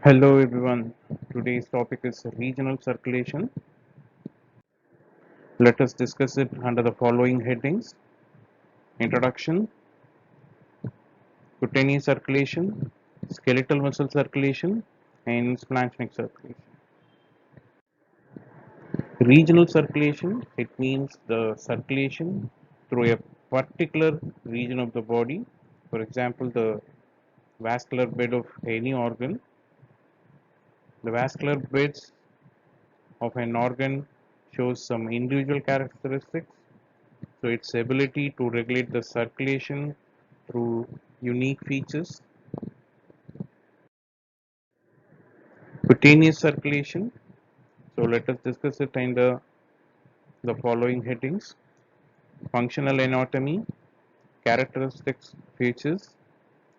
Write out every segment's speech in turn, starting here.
Hello everyone. Today's topic is regional circulation. Let us discuss it under the following headings: introduction, cutaneous circulation, skeletal muscle circulation, and splanchnic circulation. Regional circulation, it means the circulation through a particular region of the body. For example, the vascular bed of any organ. The vascular beds of an organ shows some individual characteristics. So its ability to regulate the circulation through unique features. Cutaneous circulation. So let us discuss it under the following headings: functional anatomy, characteristics, features,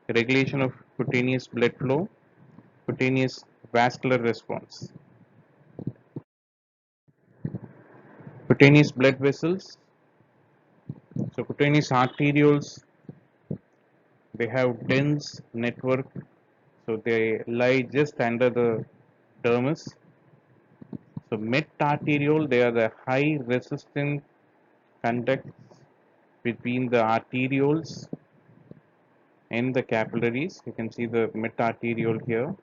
regulation of cutaneous blood flow, cutaneous vascular response. Cutaneous blood vessels. So cutaneous arterioles, they have dense network, so they lie just under the dermis. So mid-arteriole, they are the high resistant conducts between the arterioles and the capillaries. You can see the mid-arteriole here.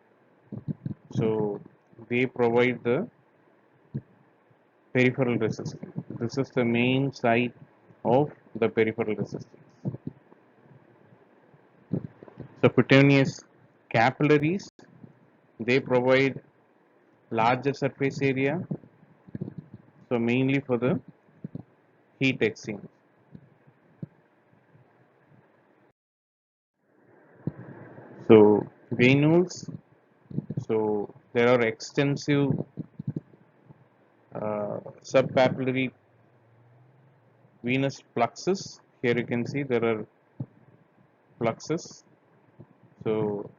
So they provide the peripheral resistance. This is the main site of the peripheral resistance. So cutaneous capillaries, they provide larger surface area. So mainly for the heat exchange. So venules, so there are extensive subpapillary venous fluxes. Here you can see there are fluxes. So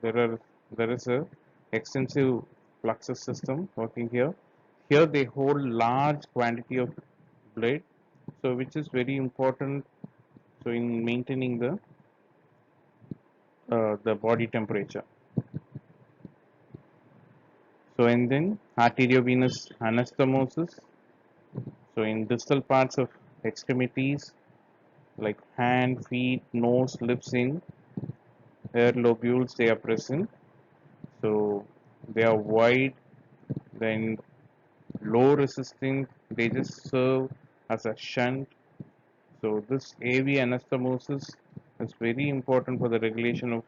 there are there is a extensive fluxus system working here. Here they hold large quantity of blood, so which is very important. So in maintaining the body temperature. So and then arteriovenous anastomosis. So in distal parts of extremities like hand, feet, nose, lips, in air lobules, they are present. So they are wide, then low resisting, they just serve as a shunt. So this AV anastomosis is very important for the regulation of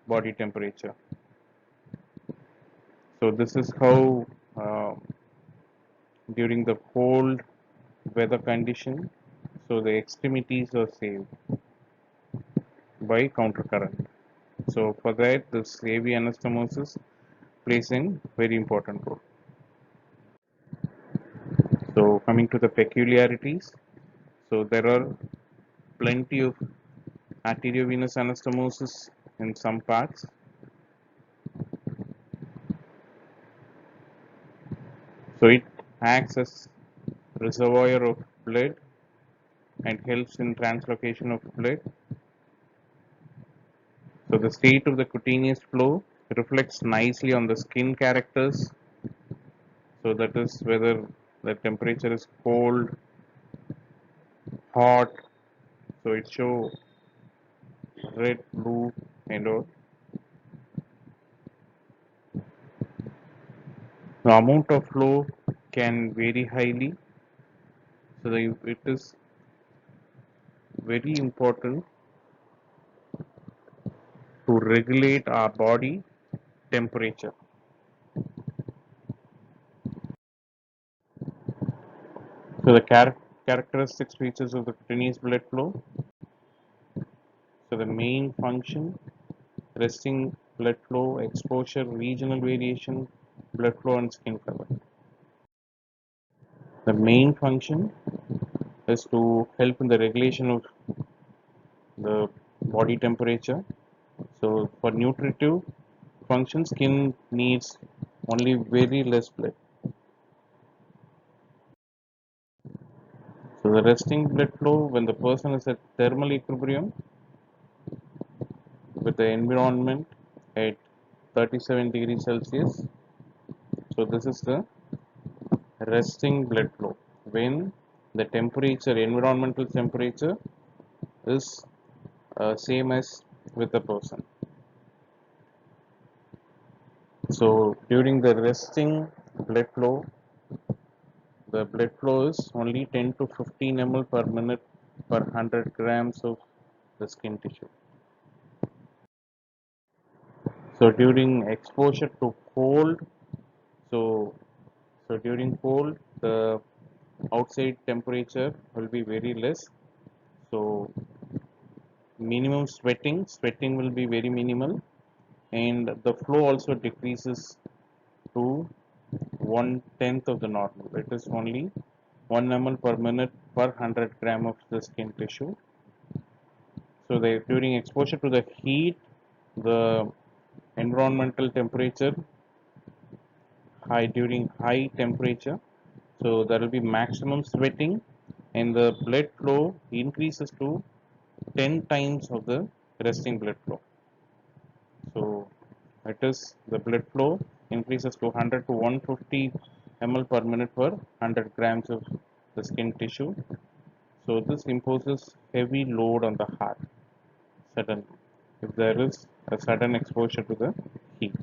body temperature. So this is how during the cold weather condition, so the extremities are saved by countercurrent. So for that, this AV anastomosis plays a very important role. So coming to the peculiarities, so there are plenty of arteriovenous anastomosis in some parts. So it acts as reservoir of blood and helps in translocation of blood. So the state of the cutaneous flow reflects nicely on the skin characters. So that is whether the temperature is cold, hot. So it show red, blue, and all. The amount of flow can vary highly. So it is very important to regulate our body temperature. So the characteristics features of the cutaneous blood flow. So the main function: resting blood flow, exposure, regional variation, blood flow, and skin color. The main function is to help in the regulation of the body temperature. So for nutritive function, skin needs only very less blood. So the resting blood flow, when the person is at thermal equilibrium with the environment at 37 degrees Celsius. So this is the resting blood flow when the temperature, environmental temperature, is same as with the person. So during the resting blood flow, the blood flow is only 10 to 15 ml per minute per 100 grams of the skin tissue. So during exposure to cold, so during cold, the outside temperature will be very less. So minimum sweating will be very minimal, and the flow also decreases to 1/10 of the normal. It is only 1 ml per minute per 100 gram of the skin tissue. So during exposure to the heat, the environmental temperature during high temperature, so there will be maximum sweating, and the blood flow increases to 10 times of the resting blood flow. So it is the blood flow increases to 100 to 150 ml per minute per 100 grams of the skin tissue. So this imposes heavy load on the heart suddenly if there is a sudden exposure to the heat.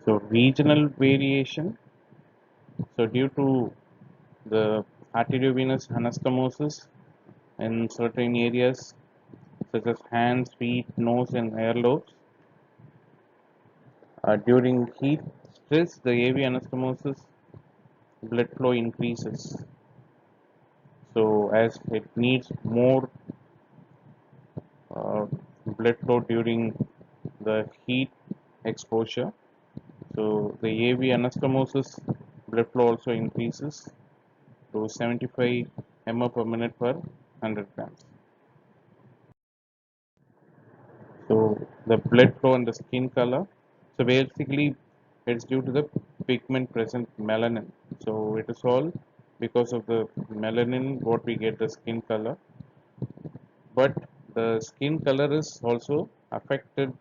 So regional variation. So due to the arteriovenous anastomosis in certain areas such as hands, feet, nose, and earlobes, during heat stress, the AV anastomosis blood flow increases. So as it needs more uh, blood flow during the heat exposure, so the AV anastomosis blood flow also increases to 75 ml per minute per 100 grams. So the blood flow and the skin color. So basically, it's due to the pigment present melanin. So it is all because of the melanin what we get the skin color. But the skin color is also affected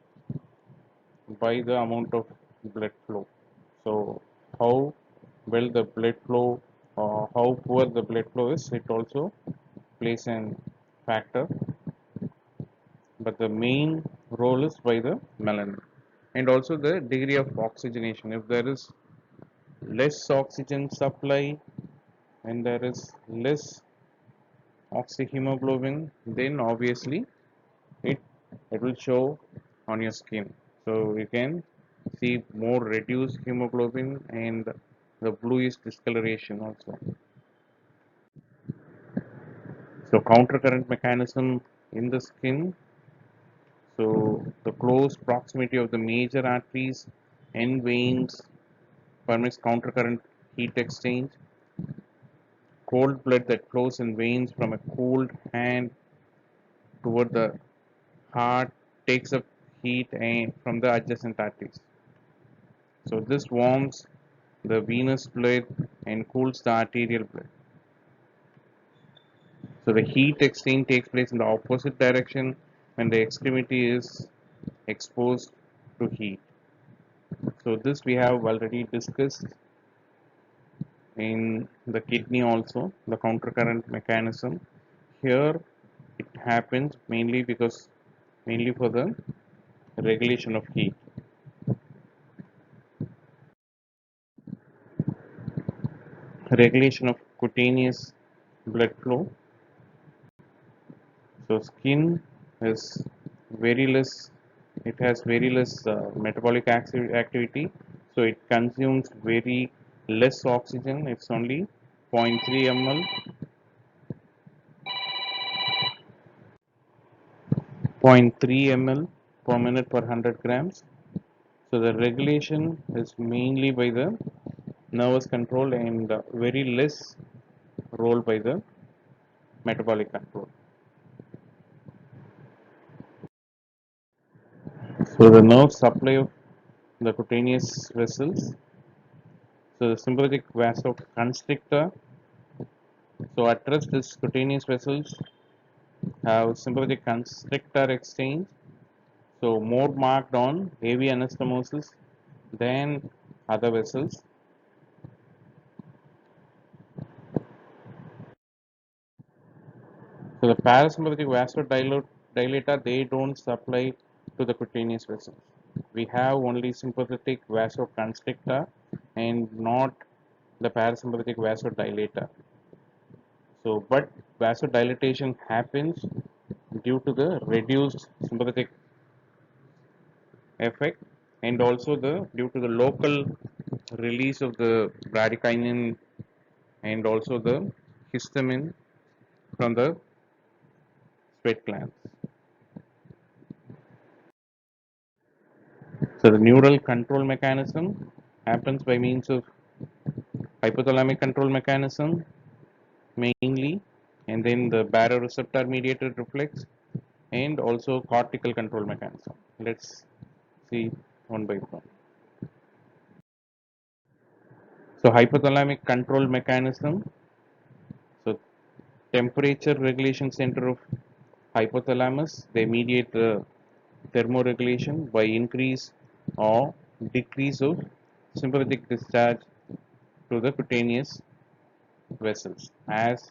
by the amount of blood flow. So how well the blood flow, how poor the blood flow is, it also plays an factor. But the main role is by the melanin, and also the degree of oxygenation. If there is less oxygen supply and there is less oxyhemoglobin, then obviously it it will show on your skin. So you can see more reduced hemoglobin and the bluish discoloration also. So counter current mechanism in the skin. So the close proximity of the major arteries and veins permits countercurrent heat exchange. Cold blood that flows in veins from a cooled hand toward the heart takes up heat from the adjacent arteries. So this warms the venous blood and cools the arterial blood. So the heat exchange takes place in the opposite direction when the extremity is exposed to heat. So this we have already discussed in the kidney also, the countercurrent mechanism. Here it happens mainly for the regulation of heat. Regulation of cutaneous blood flow. So skin is very less, it has very less metabolic activity. So it consumes very less oxygen. It's only 0.3 ml, 0.3 ml per minute per 100 grams. So the regulation is mainly by the nervous control and very less role by the metabolic control. So the nerve supply of the cutaneous vessels. So the sympathetic vasoconstrictor. So at rest, this cutaneous vessels have sympathetic constrictor exchange, so more marked on AV anastomosis than other vessels. So the parasympathetic vasodilator, they don't supply to the cutaneous vessels. We have only sympathetic vasoconstrictor and not the parasympathetic vasodilator. So, but vasodilatation happens due to the reduced sympathetic effect and also the due to the local release of the bradykinin and also the histamine from the sweat glands. So the neural control mechanism happens by means of hypothalamic control mechanism mainly, and then the baroreceptor mediated reflex and also cortical control mechanism. Let's see one by one. So hypothalamic control mechanism. So temperature regulation center of hypothalamus, they mediate the thermoregulation by increase or decrease of sympathetic discharge to the cutaneous vessels. As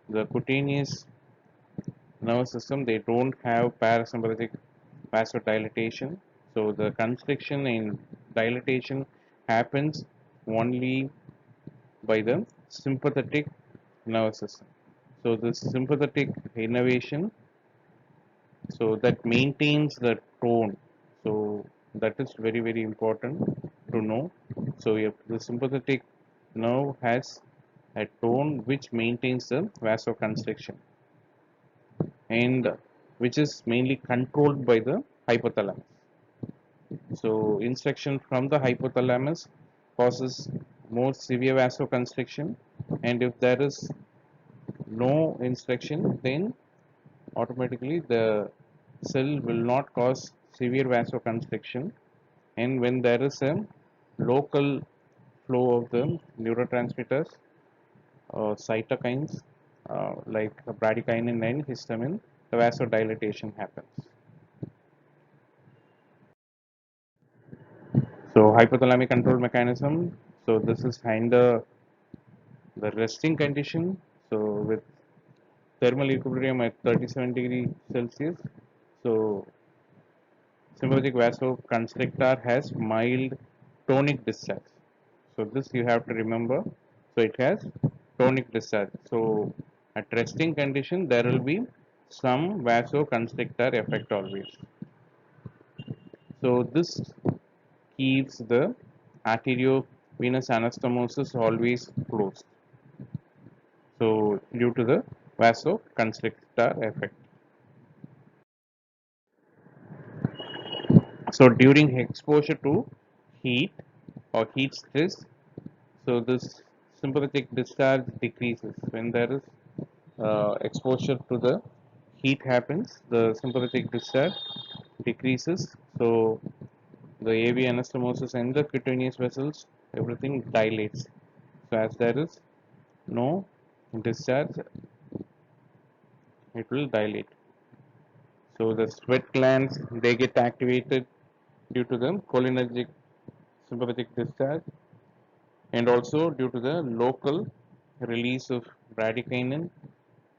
the cutaneous nervous system, they don't have parasympathetic vasodilatation, so the constriction and dilatation happens only by the sympathetic nervous system. So this sympathetic innervation, so that maintains the tone, so that is very very important to know. So if the sympathetic nerve has a tone which maintains the vasoconstriction and which is mainly controlled by the hypothalamus. So instruction from the hypothalamus causes more severe vasoconstriction, and if there is no instruction, then automatically the cell will not cause severe vasoconstriction. And when there is a local flow of the neurotransmitters or cytokines like bradykinin and histamine, the vasodilatation happens. So hypothalamic control mechanism. So this is under the resting condition. So with thermal equilibrium at 37 degree Celsius. So sympathetic vasoconstrictor has mild tonic discharge. So this you have to remember. So it has tonic discharge. So at resting condition there will be some vasoconstrictor effect always. So this keeps the arteriovenous anastomosis always closed. So due to the vasoconstrictor effect. So during exposure to heat or heat stress, so this sympathetic discharge decreases. When there is exposure to the heat happens, the sympathetic discharge decreases. So the AV anastomosis and the cutaneous vessels, everything dilates. So as there is no discharge, it will dilate. So the sweat glands, they get activated due to the cholinergic sympathetic discharge and also due to the local release of bradykinin.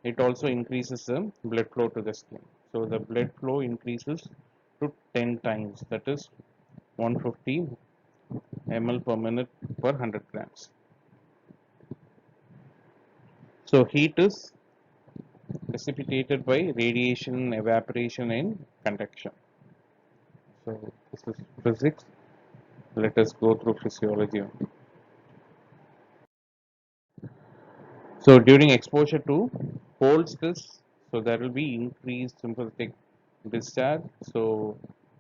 It also increases the blood flow to the skin. So the blood flow increases to 10 times, that is 150 ml per minute per 100 grams. So heat is precipitated by radiation, evaporation and conduction. So this is physics. Let us go through physiology. So during exposure to cold stress, so there will be increased sympathetic discharge. So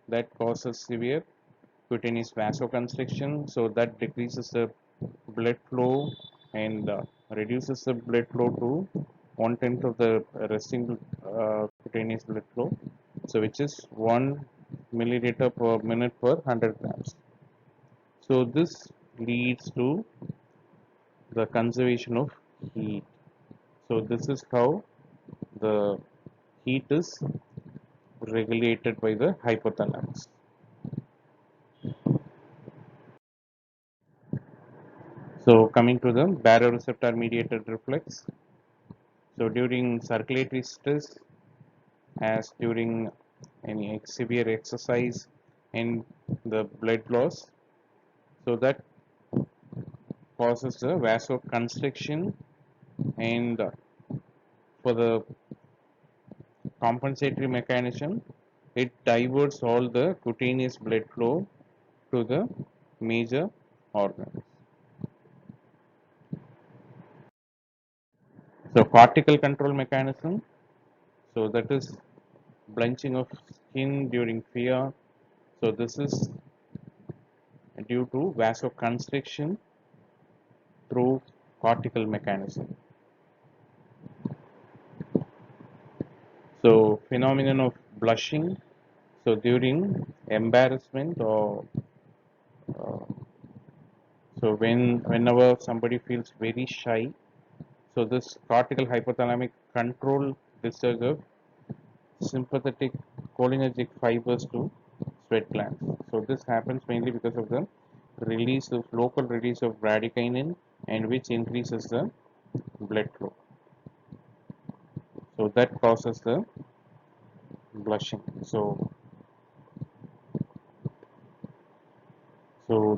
that causes severe cutaneous vasoconstriction. So that decreases the blood flow and reduces the blood flow to 1/10 of the resting cutaneous blood flow. So which is 1 milliliter per minute per 100 grams. So this leads to the conservation of heat. So this is how the heat is regulated by the hypothalamus. So coming to the baroreceptor mediated reflex. So during circulatory stress, as during any severe exercise and the blood loss, so that causes the vasoconstriction, and for the compensatory mechanism, it diverts all the cutaneous blood flow to the major organs. So cortical control mechanism, so that is blanching of skin during fear. So this is due to vasoconstriction through cortical mechanism. So phenomenon of blushing. So during embarrassment, or uh, so whenever somebody feels very shy, so this cortical hypothalamic control discharge of sympathetic cholinergic fibers to sweat glands. So this happens mainly because of the release of local release of bradykinin, and which increases the blood flow. So that causes the blushing. So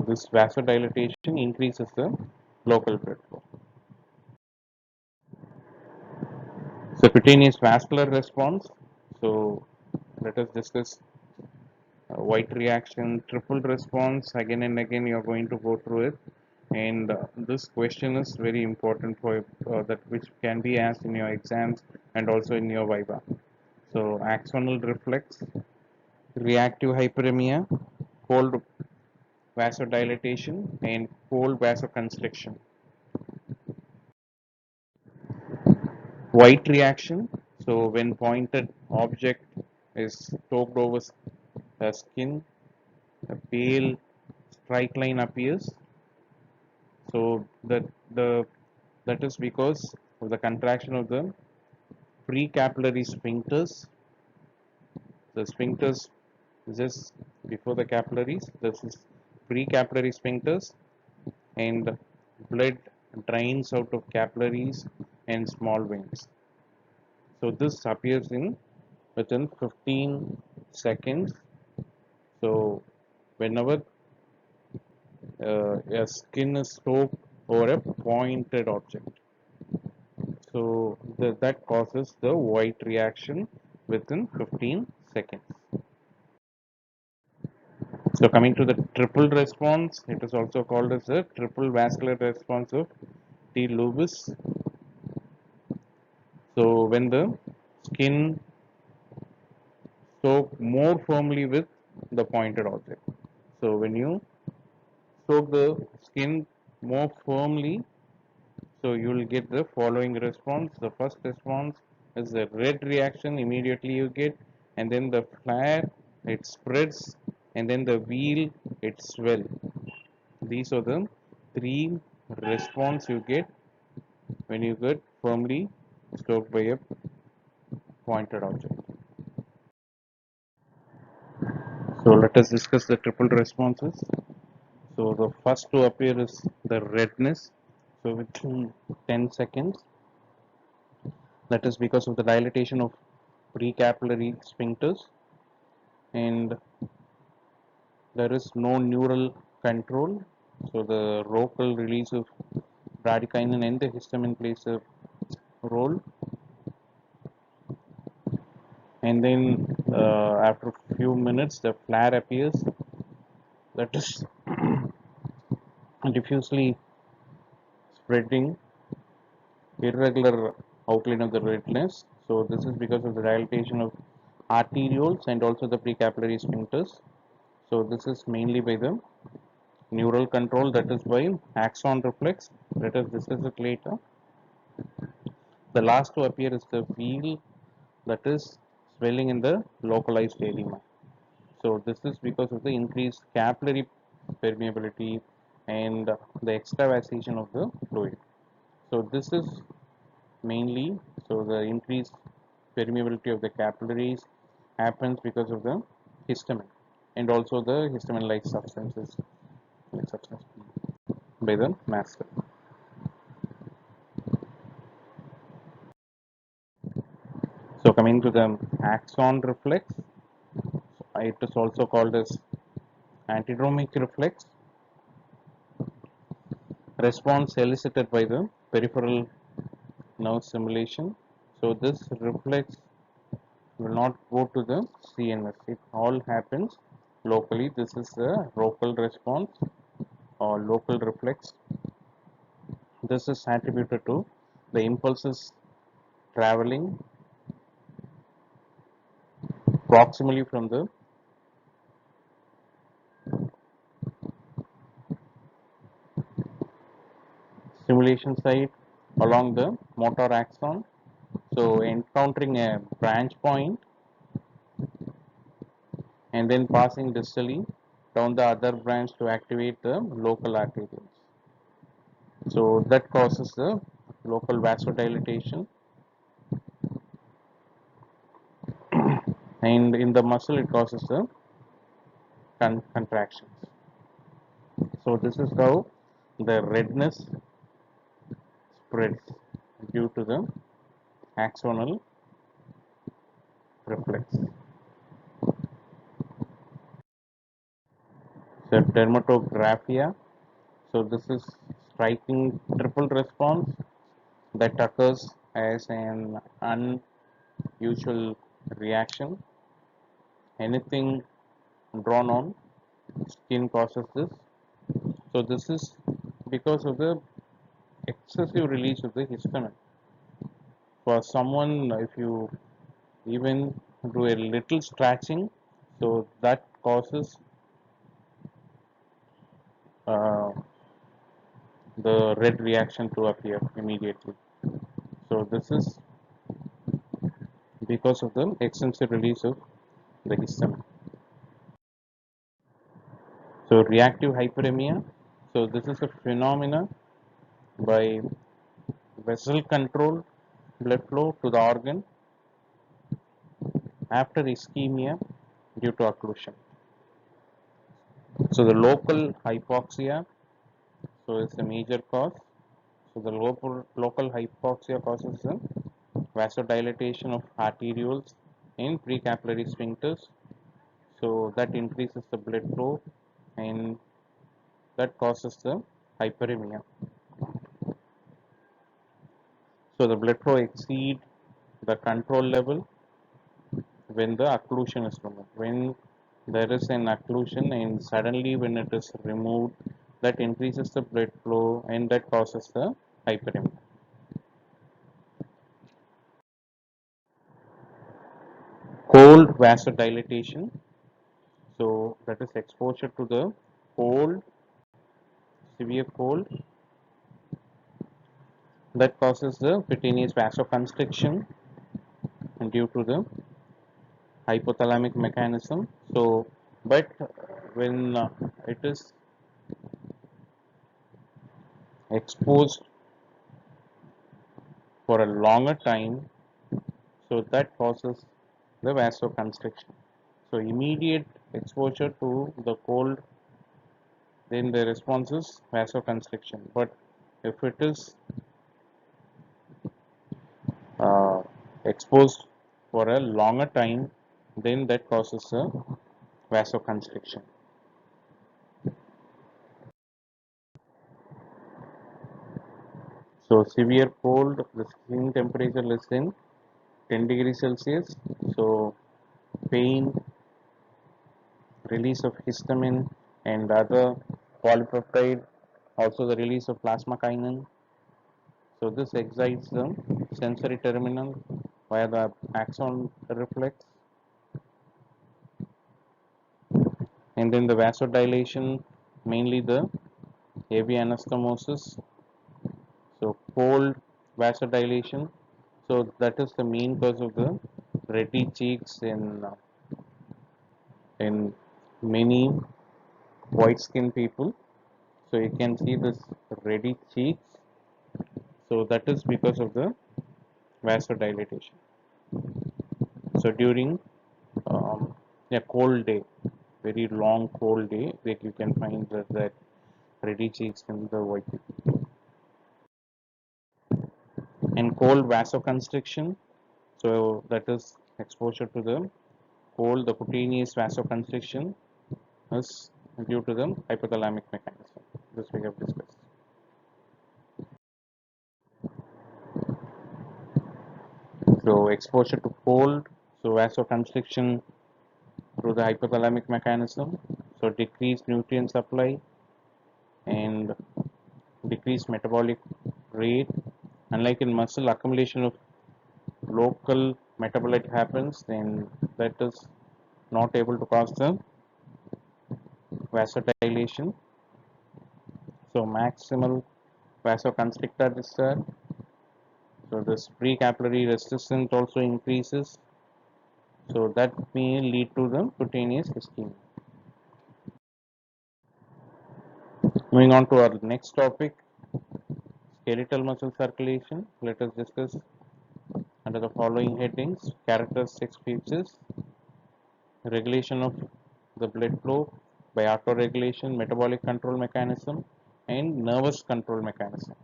this vasodilatation increases the local blood flow. So cutaneous vascular response. So let us discuss white reaction, triple response. Again and again you are going to go through it, and this question is very important for that, which can be asked in your exams and also in your viva. So axonal reflex, reactive hyperemia, cold vasodilatation, and cold vasoconstriction. White reaction, so when pointed object is stoked over skin, a pale strike line appears. So the that is because of the contraction of the precapillary sphincters. The sphincters just before the capillaries. This is precapillary sphincters, and blood drains out of capillaries and small veins. So this appears in within 15 seconds. So whenever a skin is stoked over a pointed object, so that causes the white reaction within 15 seconds. So coming to the triple response, it is also called as the triple vascular response of T. lupus. So when the skin soak more firmly with the pointed object. So when you soak the skin more firmly, so you will get the following response. The first response is the red reaction, immediately you get, and then the flare, it spreads, and then the wheal, it swell. These are the three response you get when you get firmly stoked by a pointed object. So let us discuss the triple responses. So the first to appear is the redness. So within 10 seconds, that is because of the dilatation of precapillary sphincters, and there is no neural control. So the local release of bradykinin and the histamine plays a role, and then after a few minutes the flare appears, that is diffusely spreading irregular outline of the redness. So this is because of the dilatation of arterioles and also the precapillary sphincters. So this is mainly by the neural control, that is by axon reflex. Let us discuss it later. The last to appear is the wheal, that is swelling in the localized edema. So this is because of the increased capillary permeability and the extravasation of the fluid. So this is mainly, so the increased permeability of the capillaries happens because of the histamine and also the histamine-like substances like substance by the mast cell. So coming to the axon reflex, it is also called as antidromic reflex, response elicited by the peripheral nerve stimulation. So this reflex will not go to the CNS. It all happens locally. This is a local response or local reflex. This is attributed to the impulses traveling proximally from the stimulation site along the motor axon. So encountering a branch point and then passing distally down the other branch to activate the local arterioles. So that causes the local vasodilatation, and in the muscle it causes the contractions. So this is how the redness spreads due to the axonal reflex. So dermatographia. So this is striking triple response that occurs as an unusual reaction. Anything drawn on skin causes this. So this is because of the excessive release of the histamine. For someone, if you even do a little scratching, so that causes uh, the red reaction to appear immediately. So this is because of the extensive release of the histamine. So reactive hyperemia. So this is a phenomena by vessel control blood flow to the organ after ischemia due to occlusion. So the local hypoxia, so it's a major cause. So the local hypoxia causes the vasodilatation of arterioles in precapillary sphincters. So that increases the blood flow and that causes the hyperemia. So the blood flow exceeds the control level when the occlusion is removed. When there is an occlusion and suddenly when it is removed, that increases the blood flow and that causes the hyperemia. Cold vasodilatation. So that is exposure to the cold, severe cold, that causes the cutaneous vasoconstriction due to the hypothalamic mechanism. So, but when it is exposed for a longer time, so that causes the vasoconstriction. So, immediate exposure to the cold, then the response is vasoconstriction. But if it is uh, exposed for a longer time, then that causes a vasoconstriction. So severe cold, the skin temperature less than 10 degrees Celsius. So pain, release of histamine and other polypeptide, also the release of plasmakinin. So this excites the sensory terminal via the axon reflex, and then the vasodilation, mainly the AV anastomosis. So cold vasodilation. So that is the main cause of the reddy cheeks in many white skin people. So you can see this reddy cheeks. So that is because of the vasodilatation. So during a cold day, very long cold day, that you can find that ready cheeks in the white. And cold vasoconstriction, so that is exposure to the cold, the cutaneous vasoconstriction is due to the hypothalamic mechanism. This we have discussed. So exposure to cold, so vasoconstriction through the hypothalamic mechanism, so decreased nutrient supply and decreased metabolic rate. Unlike in muscle, accumulation of local metabolite happens, then that is not able to cause the vasodilation. So maximal vasoconstrictor is there. So this precapillary resistance also increases. So that may lead to the cutaneous ischemia. Moving on to our next topic, skeletal muscle circulation. Let us discuss under the following headings: characteristics features, regulation of the blood flow by autoregulation, metabolic control mechanism, and nervous control mechanism.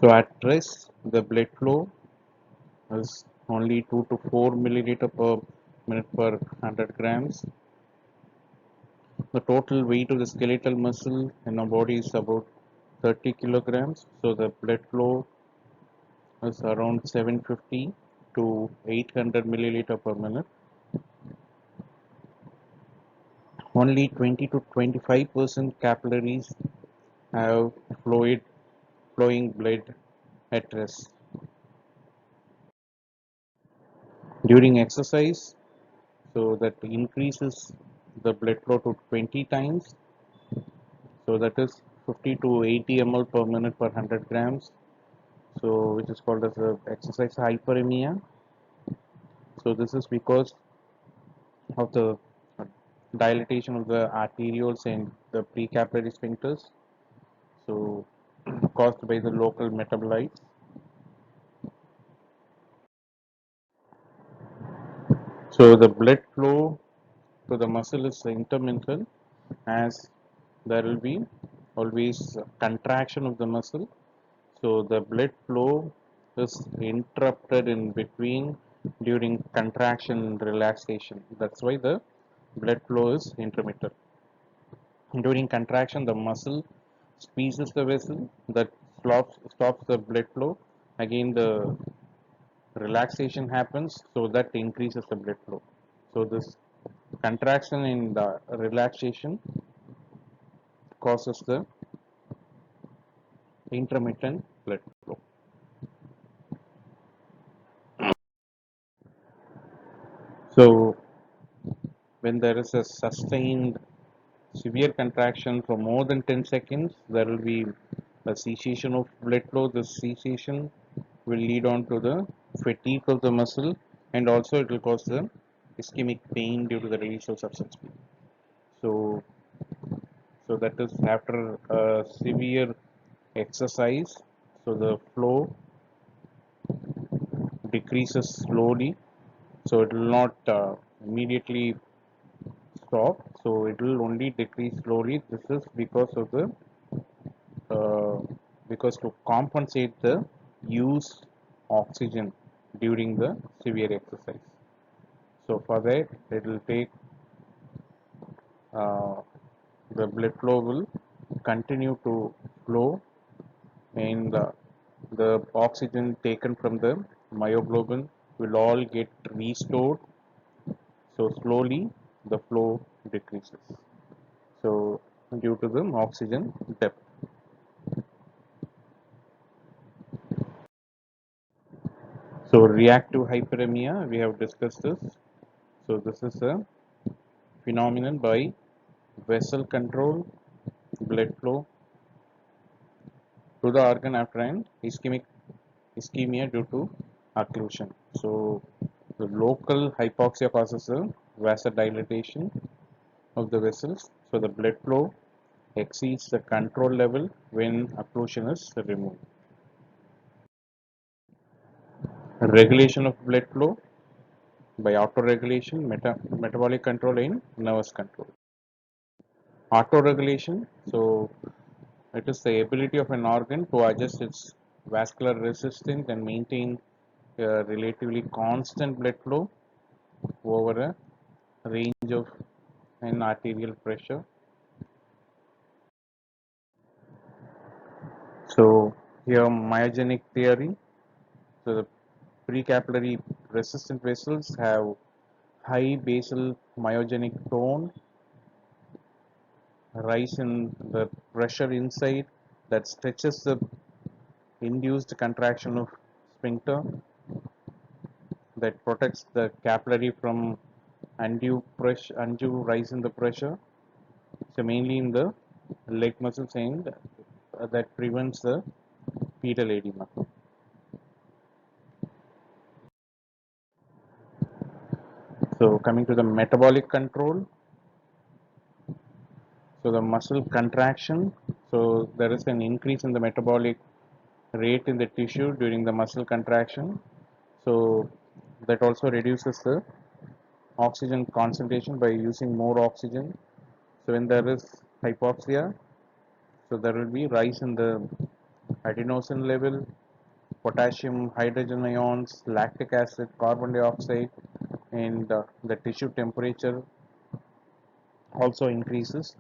So at rest, the blood flow is only 2 to 4 milliliter per minute per 100 grams. The total weight of the skeletal muscle in our body is about 30 kilograms. So the blood flow is around 750 to 800 milliliter per minute. Only 20 to 25% capillaries have flowing blood at rest. During exercise, so that increases the blood flow to 20 times, so that is 50 to 80 ml per minute per 100 grams, so which is called as a exercise hyperemia. So this is because of the dilatation of the arterioles and the precapillary sphincters, so caused by the local metabolites. So the blood flow to the muscle is intermittent, as there will be always contraction of the muscle. So the blood flow is interrupted in between during contraction and relaxation. That's why the blood flow is intermittent. During contraction, the muscle squeezes the vessel, that stops the blood flow. Again, the relaxation happens, so that increases the blood flow. So this contraction in the relaxation causes the intermittent blood flow. So when there is a sustained severe contraction for more than 10 seconds, there will be a cessation of blood flow. The cessation will lead on to the fatigue of the muscle, and also it will cause the ischemic pain due to the release of substance P. So, so that is after a severe exercise. So the flow decreases slowly. So it will not immediately stop. So it will only decrease slowly. This is uh, because to compensate the use oxygen during the severe exercise. So for that, it will take uh, the blood flow will continue to flow, and the oxygen taken from the myoglobin will all get restored. So slowly the flow decreases. So due to the oxygen depth. So reactive hyperemia, we have discussed this. So this is a phenomenon by vessel control blood flow to the organ after an ischemia due to occlusion. So the local hypoxia causes a vasodilatation of the vessels. So the blood flow exceeds the control level when occlusion is removed. regulation of blood flow by autoregulation, metabolic control, and nervous control. Autoregulation, so it is the ability of an organ to adjust its vascular resistance and maintain a relatively constant blood flow over a range of an arterial pressure. So here myogenic theory. So the precapillary resistant vessels have high basal myogenic tone, rise in the pressure inside that stretches the induced contraction of sphincter, that protects the capillary from undue rise in the pressure. So mainly in the leg muscles, and that prevents the pedal edema. So coming to the metabolic control, so the muscle contraction, so there is an increase in the metabolic rate in the tissue during the muscle contraction. So that also reduces the oxygen concentration by using more oxygen. So when there is hypoxia, so there will be rise in the adenosine level, potassium, hydrogen ions, lactic acid, carbon dioxide, and the tissue temperature also increases.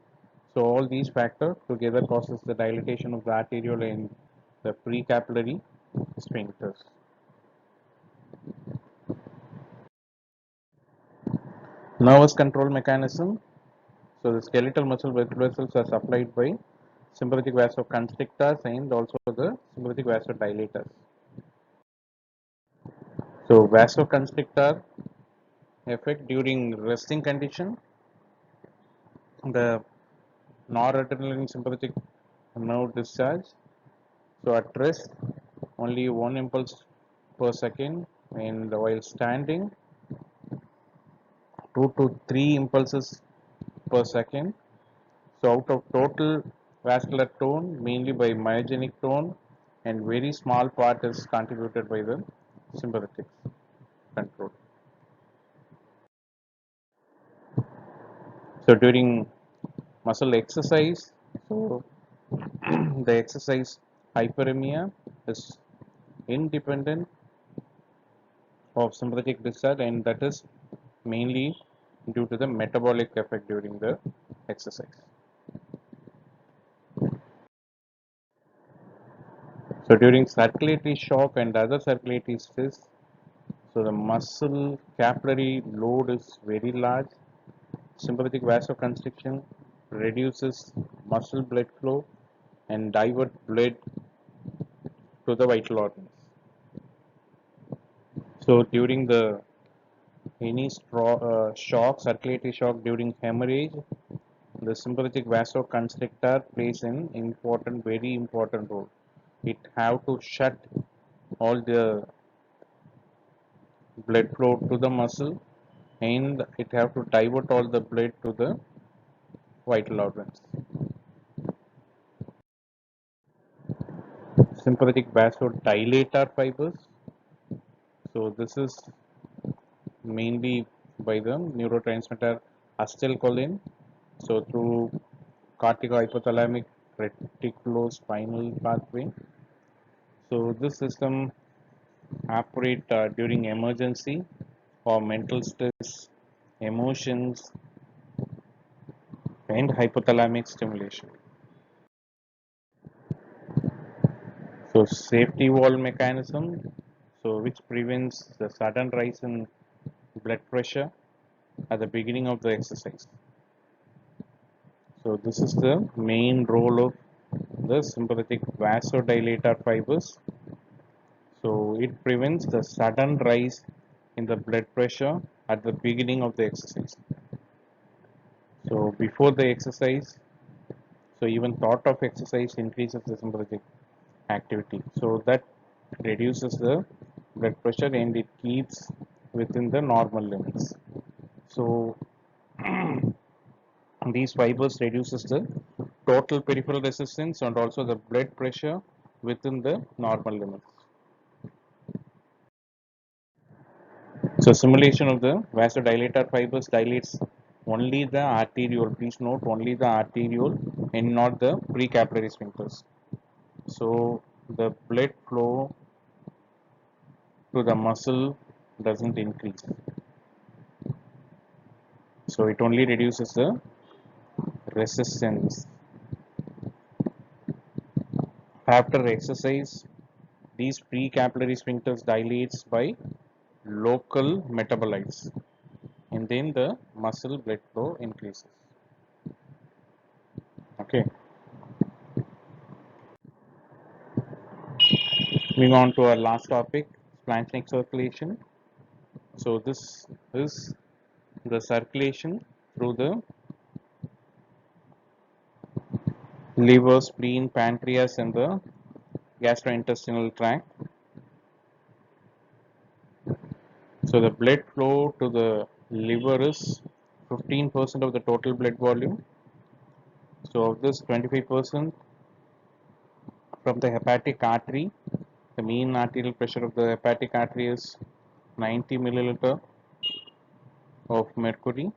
So all these factors together causes the dilatation of the arteriole and the precapillary sphincters. Nervous control mechanism. So the skeletal muscle vessels are supplied by sympathetic vasoconstrictors and also the sympathetic vasodilators. So vasoconstrictor effect during resting condition, the noradrenaline sympathetic nerve discharge. So at rest, only one impulse per second, and while standing, 2 to 3 impulses per second. So out of total vascular tone, mainly by myogenic tone, and very small part is contributed by the sympathetic control. So during muscle exercise, so the exercise hyperemia is independent of sympathetic discharge, and that is mainly due to the metabolic effect during the exercise. So during circulatory shock and other circulatory stress, so the muscle capillary load is very large. Sympathetic vasoconstriction reduces muscle blood flow and divert blood to the vital organs. So during the any shock, circulatory shock during hemorrhage, the sympathetic vasoconstrictor plays an important, very important role. It have to shut all the blood flow to the muscle, and it have to divert all the blood to the vital organs. Sympathetic vasodilator fibers. So this is mainly by the neurotransmitter acetylcholine. So through corticohypothalamic reticulospinal pathway. So this system operate during emergency or mental stress, emotions, and hypothalamic stimulation. So safety valve mechanism, so which prevents the sudden rise in blood pressure at the beginning of the exercise. So this is the main role of the sympathetic vasodilator fibers. So it prevents the sudden rise in the blood pressure at the beginning of the exercise. So before the exercise, so even thought of exercise increases the sympathetic activity. So that reduces the blood pressure and it keeps within the normal limits. So these fibers reduces the total peripheral resistance and also the blood pressure within the normal limits. So simulation of the vasodilator fibers dilates only the arteriole. Please note only the arteriole and not the precapillary sphincters. So the blood flow to the muscle doesn't increase. So it only reduces the resistance. After exercise, these precapillary sphincters dilates by local metabolites and then the muscle blood flow increases. Okay, moving on to our last topic, splanchnic circulation. So this is the circulation through the liver, spleen, pancreas and the gastrointestinal tract. So the blood flow to the liver is 15% of the total blood volume. So of this 25% from the hepatic artery. The mean arterial pressure of the hepatic artery is 90 milliliter of mercury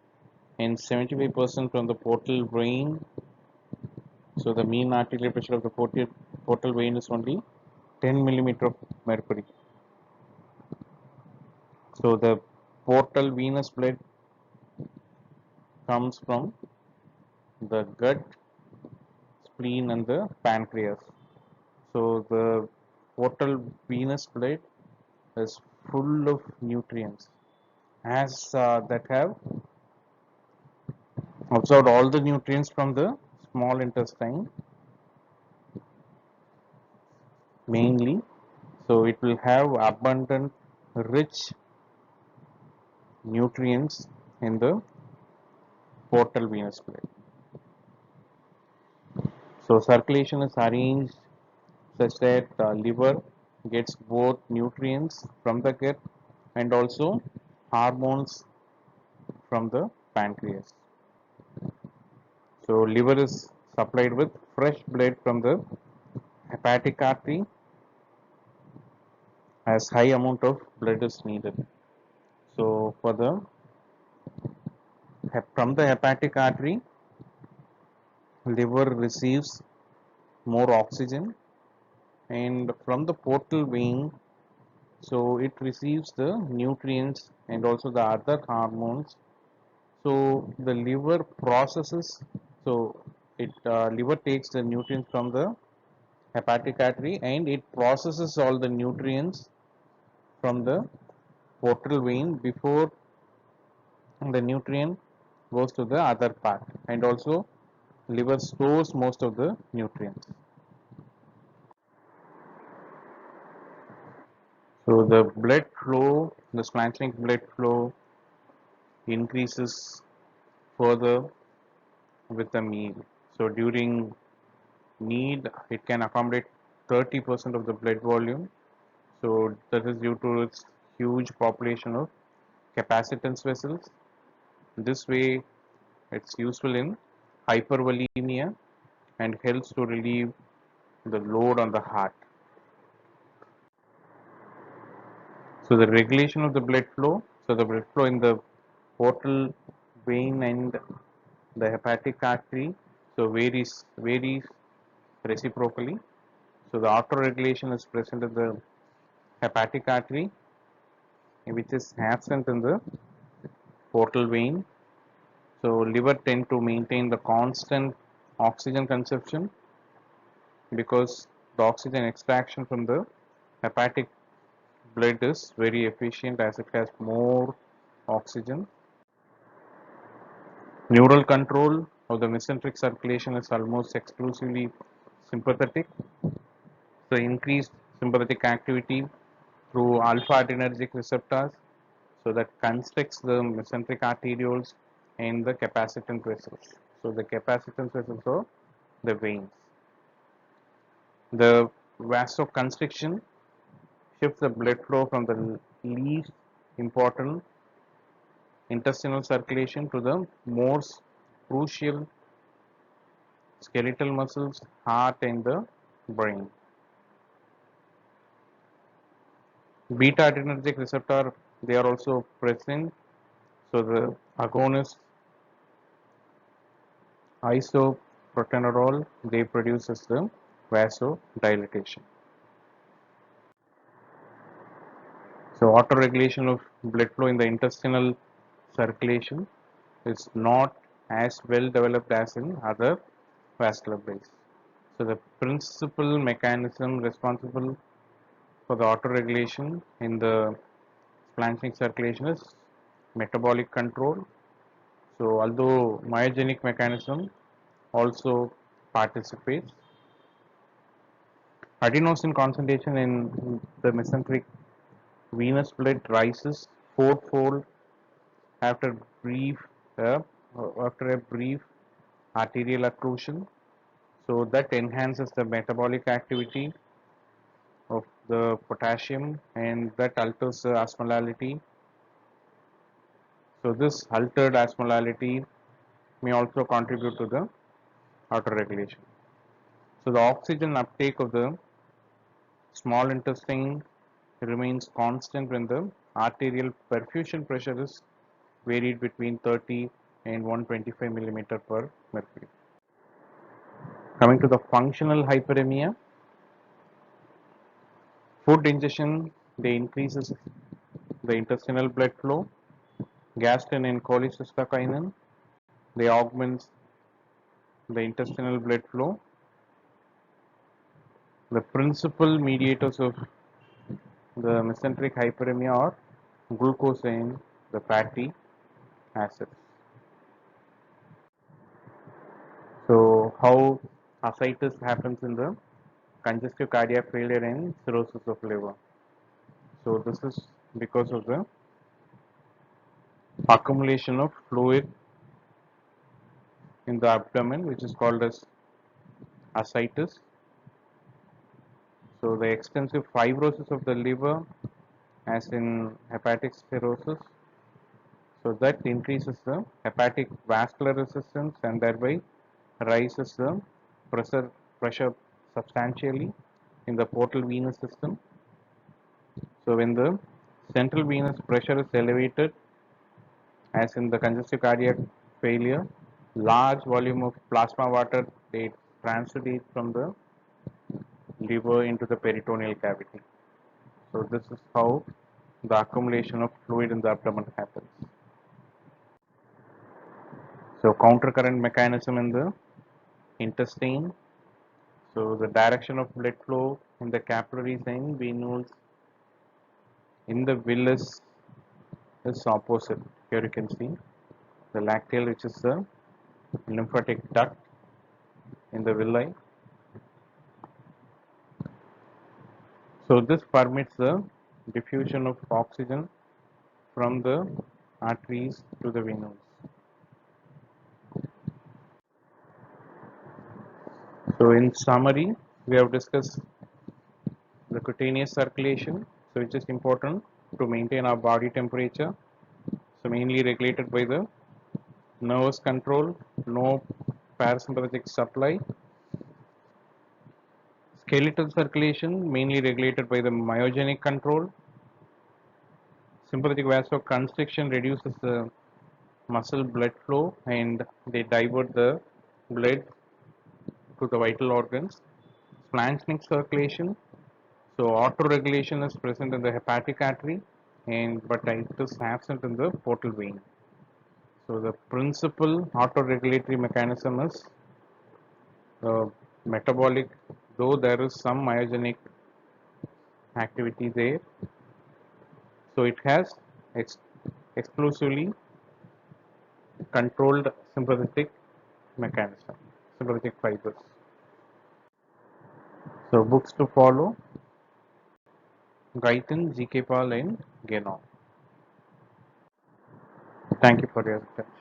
and 75% from the portal vein. So the mean arterial pressure of the portal vein is only 10 millimeter of mercury. So the portal venous blood comes from the gut, spleen and the pancreas. So the portal venous blood is full of nutrients as that have absorbed all the nutrients from the small intestine mainly. So it will have abundant rich nutrients in the portal venous blood. So circulation is arranged such that the liver gets both nutrients from the gut and also hormones from the pancreas. So liver is supplied with fresh blood from the hepatic artery as high amount of blood is needed. So for the from the hepatic artery, liver receives more oxygen, and from the portal vein, so it receives the nutrients and also the other hormones. So the liver processes, so it liver takes the nutrients from the hepatic artery and it processes all the nutrients from the portal vein before the nutrient goes to the other part, and also liver stores most of the nutrients. So the blood flow, the splanchnic blood flow increases further with the meal. So during need, it can accommodate 30% of the blood volume. So that is due to its huge population of capacitance vessels. This way, it's useful in hypervolemia and helps to relieve the load on the heart. So the regulation of the blood flow, so the blood flow in the portal vein and the hepatic artery, so varies reciprocally. So the auto-regulation is present in the hepatic artery, which is absent in the portal vein. So liver tend to maintain the constant oxygen consumption because the oxygen extraction from the hepatic blood is very efficient as it has more oxygen. Neural control of the mesenteric circulation is almost exclusively sympathetic. So increased sympathetic activity through alpha adrenergic receptors, so that constricts the mesenteric arterioles and the capacitant vessels. So the capacitance vessels are the veins. The vasoconstriction shifts the blood flow from the least important intestinal circulation to the most crucial skeletal muscles, heart and the brain. Beta adrenergic receptor they are also present. So the agonist isoprotenolol, they produces the vasodilatation. So autoregulation of blood flow in the intestinal circulation is not as well developed as in other vascular bodies. So the principal mechanism responsible for the autoregulation in the splanchnic circulation is metabolic control. So although myogenic mechanism also participates, adenosine concentration in the mesenteric venous blood rises fourfold after brief uh, after a brief arterial occlusion. So that enhances the metabolic activity of the potassium and that alters the osmolality. So this altered osmolality may also contribute to the autoregulation. So the oxygen uptake of the small intestine remains constant when the arterial perfusion pressure is varied between 30 and 125 millimeter per mercury. Coming to the functional hyperemia, food ingestion, they increases the intestinal blood flow. Gastrin and cholecystokinin, they augments the intestinal blood flow. The principal mediators of the mesenteric hyperemia are glucose and the fatty acids. So how ascites happens in the congestive cardiac failure and cirrhosis of liver. So this is because of the accumulation of fluid in the abdomen, which is called as ascites. So the extensive fibrosis of the liver, as in hepatic cirrhosis, so that increases the hepatic vascular resistance and thereby raises the pressure substantially in the portal venous system. So when the central venous pressure is elevated, as in the congestive cardiac failure, large volume of plasma water they transudate from the liver into the peritoneal cavity. So this is how the accumulation of fluid in the abdomen happens. So countercurrent mechanism in the intestine. So the direction of blood flow in the capillaries and venules in the villus is opposite. Here you can see the lacteal, which is the lymphatic duct in the villi. So this permits the diffusion of oxygen from the arteries to the venules. So in summary, we have discussed the cutaneous circulation, so which is important to maintain our body temperature. So mainly regulated by the nervous control, no parasympathetic supply. Skeletal circulation mainly regulated by the myogenic control. Sympathetic vasoconstriction reduces the muscle blood flow and they divert the blood to the vital organs. Splanchnic circulation, so autoregulation is present in the hepatic artery and but it is absent in the portal vein. So the principal autoregulatory mechanism is metabolic, though there is some myogenic activity there. So it has ex exclusively controlled sympathetic mechanism, sympathetic fibers. So books to follow: Guyton, G.K. Paul, and Guénon. Thank you for your attention.